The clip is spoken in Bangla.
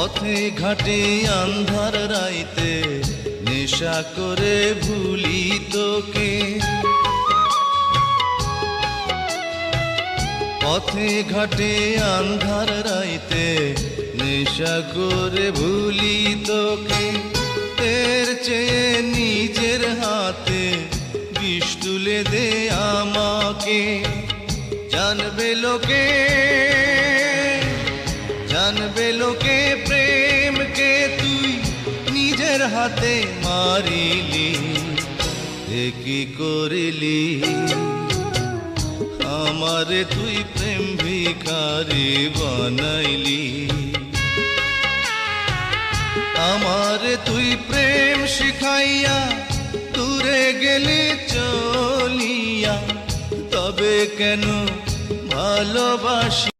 পথে ঘাটে আন্ধার রাইতে নেশা করে ভুলি তোকে, পথে ঘাটে আন্ধার রাইতে নেশা করে ভুলি তোকে। এর চেয়ে নিজের হাতে বিষ তুলে দে আমাকে, জানবে লোকে, জানবে লোকে প্রেমকে তুই নিজের হাতে মারিলি। এ কি করিলি আমারে তুই প্রেম ভিখারি বানাইলি, আমারে তুই প্রেম শিখাইয়া দূরে গেলি চলিয়া। তবে কেন ভালোবাসি